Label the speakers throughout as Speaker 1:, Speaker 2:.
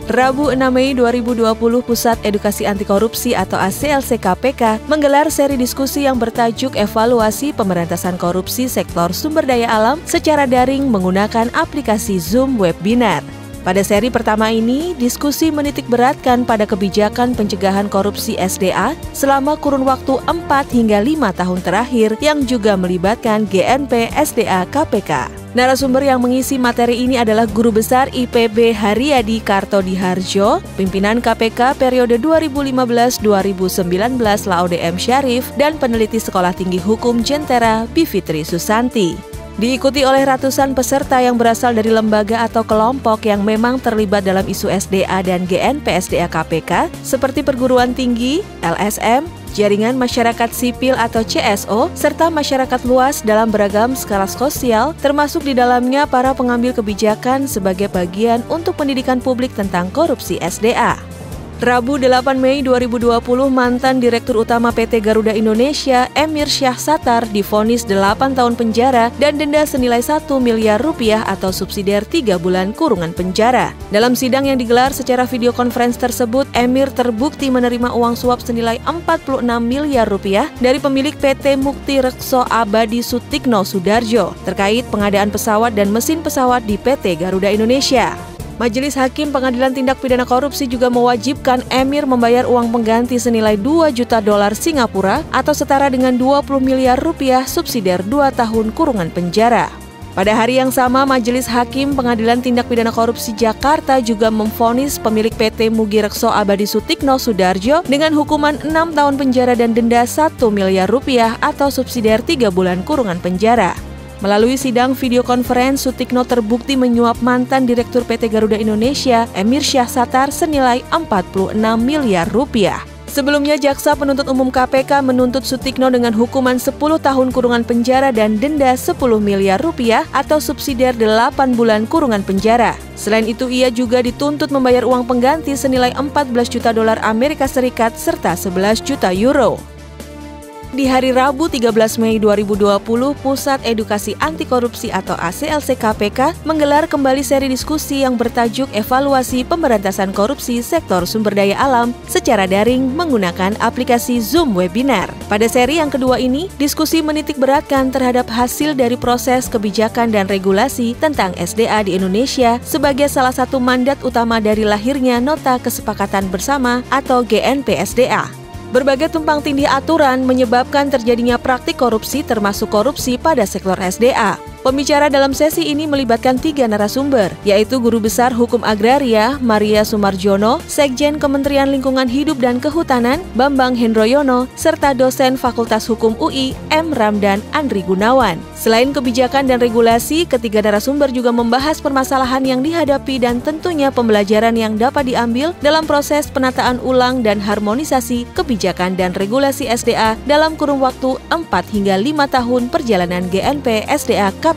Speaker 1: Rabu 6 Mei 2020, Pusat Edukasi Anti Korupsi atau ACLC KPK menggelar seri diskusi yang bertajuk Evaluasi Pemberantasan Korupsi Sektor Sumber Daya Alam secara daring menggunakan aplikasi Zoom Webinar. Pada seri pertama ini, diskusi menitik beratkan pada kebijakan pencegahan korupsi SDA selama kurun waktu 4 hingga 5 tahun terakhir yang juga melibatkan GNP SDA KPK. Narasumber yang mengisi materi ini adalah Guru Besar IPB Haryadi Kartodiharjo, pimpinan KPK periode 2015-2019 Laude M. Syarif, dan peneliti Sekolah Tinggi Hukum Jentera Bivitri Susanti. Diikuti oleh ratusan peserta yang berasal dari lembaga atau kelompok yang memang terlibat dalam isu SDA dan GNP SDA KPK seperti perguruan tinggi, LSM, jaringan masyarakat sipil atau CSO, serta masyarakat luas dalam beragam skala sosial, termasuk di dalamnya para pengambil kebijakan sebagai bagian untuk pendidikan publik tentang korupsi SDA. Rabu 8 Mei 2020, mantan Direktur Utama PT Garuda Indonesia, Emir Syahsatar, divonis 8 tahun penjara dan denda senilai 1 miliar rupiah atau subsidiar 3 bulan kurungan penjara. Dalam sidang yang digelar secara video conference tersebut, Emir terbukti menerima uang suap senilai 46 miliar rupiah dari pemilik PT Mukti Rekso Abadi Sutikno Sudarjo terkait pengadaan pesawat dan mesin pesawat di PT Garuda Indonesia. Majelis Hakim Pengadilan Tindak Pidana Korupsi juga mewajibkan Emir membayar uang pengganti senilai 2 juta dolar Singapura atau setara dengan 20 miliar rupiah subsidiar 2 tahun kurungan penjara. Pada hari yang sama, Majelis Hakim Pengadilan Tindak Pidana Korupsi Jakarta juga memvonis pemilik PT Mugi Rekso Abadi Sutikno Sudarjo dengan hukuman 6 tahun penjara dan denda 1 miliar rupiah atau subsidiar 3 bulan kurungan penjara. Melalui sidang video conference, Sutikno terbukti menyuap mantan Direktur PT Garuda Indonesia, Emir Syahsatar, senilai 46 miliar rupiah. Sebelumnya, Jaksa Penuntut Umum KPK menuntut Sutikno dengan hukuman 10 tahun kurungan penjara dan denda 10 miliar rupiah atau subsidiar 8 bulan kurungan penjara. Selain itu, ia juga dituntut membayar uang pengganti senilai 14 juta dolar Amerika Serikat serta 11 juta euro. Di hari Rabu 13 Mei 2020, Pusat Edukasi Anti Korupsi atau ACLC KPK menggelar kembali seri diskusi yang bertajuk Evaluasi Pemberantasan Korupsi Sektor Sumber Daya Alam secara daring menggunakan aplikasi Zoom Webinar. Pada seri yang kedua ini, diskusi menitik beratkan terhadap hasil dari proses kebijakan dan regulasi tentang SDA di Indonesia sebagai salah satu mandat utama dari lahirnya Nota Kesepakatan Bersama atau GNP SDA. Berbagai tumpang tindih aturan menyebabkan terjadinya praktik korupsi termasuk korupsi pada sektor SDA. Pembicara dalam sesi ini melibatkan 3 narasumber, yaitu Guru Besar Hukum Agraria Maria Sumarjono, Sekjen Kementerian Lingkungan Hidup dan Kehutanan Bambang Hendroyono, serta dosen Fakultas Hukum UI M. Ramdan Andri Gunawan. Selain kebijakan dan regulasi, ketiga narasumber juga membahas permasalahan yang dihadapi dan tentunya pembelajaran yang dapat diambil dalam proses penataan ulang dan harmonisasi kebijakan dan regulasi SDA dalam kurun waktu 4 hingga 5 tahun perjalanan GNP SDA KPK.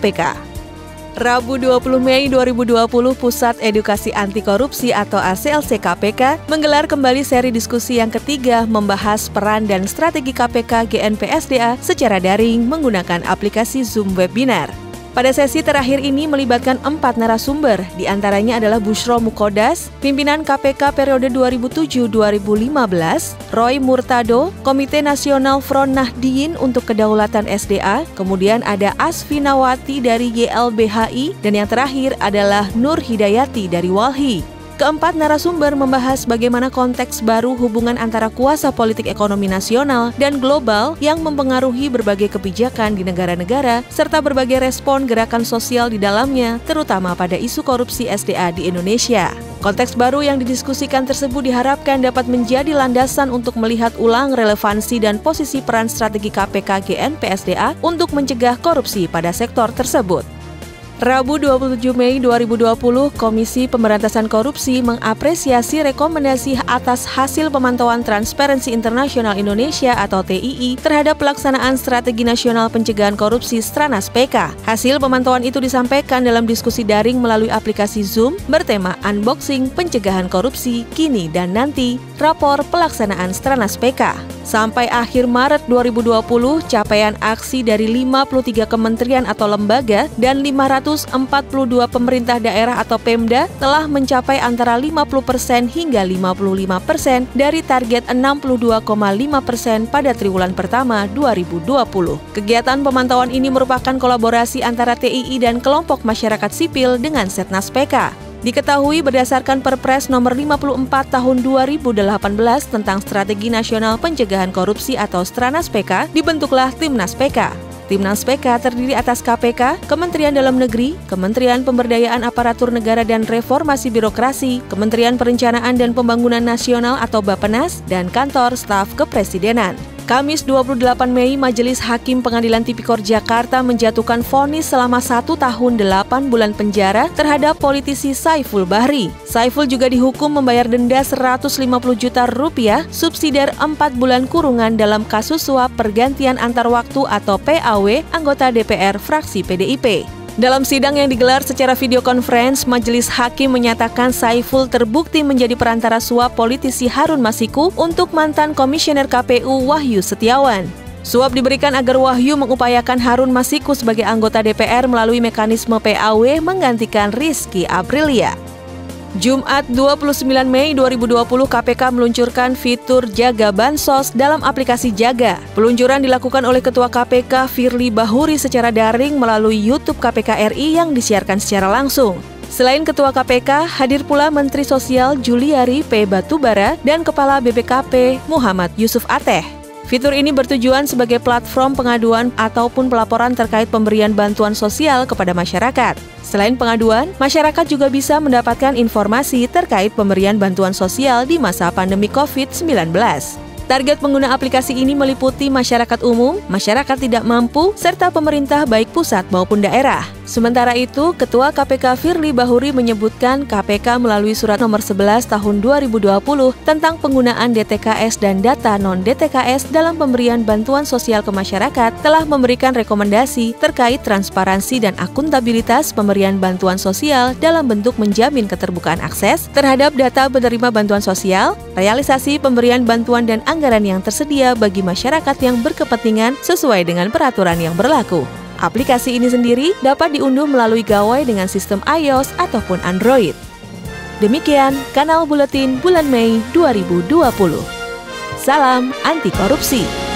Speaker 1: Rabu 20 Mei 2020, Pusat Edukasi Anti Korupsi atau ACLC KPK menggelar kembali seri diskusi yang ketiga membahas peran dan strategi KPK GNP SDA secara daring menggunakan aplikasi Zoom Webinar. Pada sesi terakhir ini melibatkan 4 narasumber, diantaranya adalah Bushro Mukodas, pimpinan KPK periode 2007-2015, Roy Murtado, Komite Nasional Front Nahdien untuk Kedaulatan SDA, kemudian ada Asfi Nawati dari YLBHI, dan yang terakhir adalah Nur Hidayati dari Walhi. Keempat narasumber membahas bagaimana konteks baru hubungan antara kuasa politik ekonomi nasional dan global yang mempengaruhi berbagai kebijakan di negara-negara serta berbagai respon gerakan sosial di dalamnya, terutama pada isu korupsi SDA di Indonesia. Konteks baru yang didiskusikan tersebut diharapkan dapat menjadi landasan untuk melihat ulang relevansi dan posisi peran strategi KPK GNP SDA untuk mencegah korupsi pada sektor tersebut. Rabu 27 Mei 2020, Komisi Pemberantasan Korupsi mengapresiasi rekomendasi atas hasil pemantauan Transparency International Indonesia atau TII terhadap pelaksanaan Strategi Nasional Pencegahan Korupsi Stranas PK. Hasil pemantauan itu disampaikan dalam diskusi daring melalui aplikasi Zoom bertema Unboxing Pencegahan Korupsi Kini dan Nanti, rapor pelaksanaan Stranas PK. Sampai akhir Maret 2020, capaian aksi dari 53 kementerian atau lembaga dan 542 pemerintah daerah atau Pemda telah mencapai antara 50% hingga 55% dari target 62,5% pada triwulan pertama 2020. Kegiatan pemantauan ini merupakan kolaborasi antara TII dan kelompok masyarakat sipil dengan Setnas PK. Diketahui berdasarkan Perpres nomor 54 tahun 2018 tentang Strategi Nasional Pencegahan Korupsi atau Stranas PK, dibentuklah Timnas PK. Timnas PK terdiri atas KPK, Kementerian Dalam Negeri, Kementerian Pemberdayaan Aparatur Negara dan Reformasi Birokrasi, Kementerian Perencanaan dan Pembangunan Nasional atau Bappenas, dan Kantor Staf Kepresidenan. Kamis 28 Mei, Majelis Hakim Pengadilan Tipikor Jakarta menjatuhkan vonis selama 1 tahun 8 bulan penjara terhadap politisi Saiful Bahri. Saiful juga dihukum membayar denda 150 juta rupiah, subsidiar 4 bulan kurungan dalam kasus suap pergantian antar waktu atau PAW anggota DPR fraksi PDIP. Dalam sidang yang digelar secara video conference, Majelis Hakim menyatakan Saiful terbukti menjadi perantara suap politisi Harun Masiku untuk mantan Komisioner KPU Wahyu Setiawan. Suap diberikan agar Wahyu mengupayakan Harun Masiku sebagai anggota DPR melalui mekanisme PAW menggantikan Rizky Aprilia. Jumat 29 Mei 2020, KPK meluncurkan fitur Jaga Bansos dalam aplikasi Jaga. Peluncuran dilakukan oleh Ketua KPK Firly Bahuri secara daring melalui YouTube KPK RI yang disiarkan secara langsung. Selain Ketua KPK, hadir pula Menteri Sosial Juliari P. Batubara dan Kepala BPKP Muhammad Yusuf Ateh. Fitur ini bertujuan sebagai platform pengaduan ataupun pelaporan terkait pemberian bantuan sosial kepada masyarakat. Selain pengaduan, masyarakat juga bisa mendapatkan informasi terkait pemberian bantuan sosial di masa pandemi COVID-19. Target pengguna aplikasi ini meliputi masyarakat umum, masyarakat tidak mampu, serta pemerintah baik pusat maupun daerah. Sementara itu, Ketua KPK Firly Bahuri menyebutkan KPK melalui Surat Nomor 11 Tahun 2020 tentang penggunaan DTKS dan data non-DTKS dalam pemberian bantuan sosial ke masyarakat telah memberikan rekomendasi terkait transparansi dan akuntabilitas pemberian bantuan sosial dalam bentuk menjamin keterbukaan akses terhadap data penerima bantuan sosial, realisasi pemberian bantuan dan anggaran yang tersedia bagi masyarakat yang berkepentingan sesuai dengan peraturan yang berlaku. Aplikasi ini sendiri dapat diunduh melalui gawai dengan sistem iOS ataupun Android. Demikian Kanal Buletin bulan Mei 2020. Salam anti korupsi.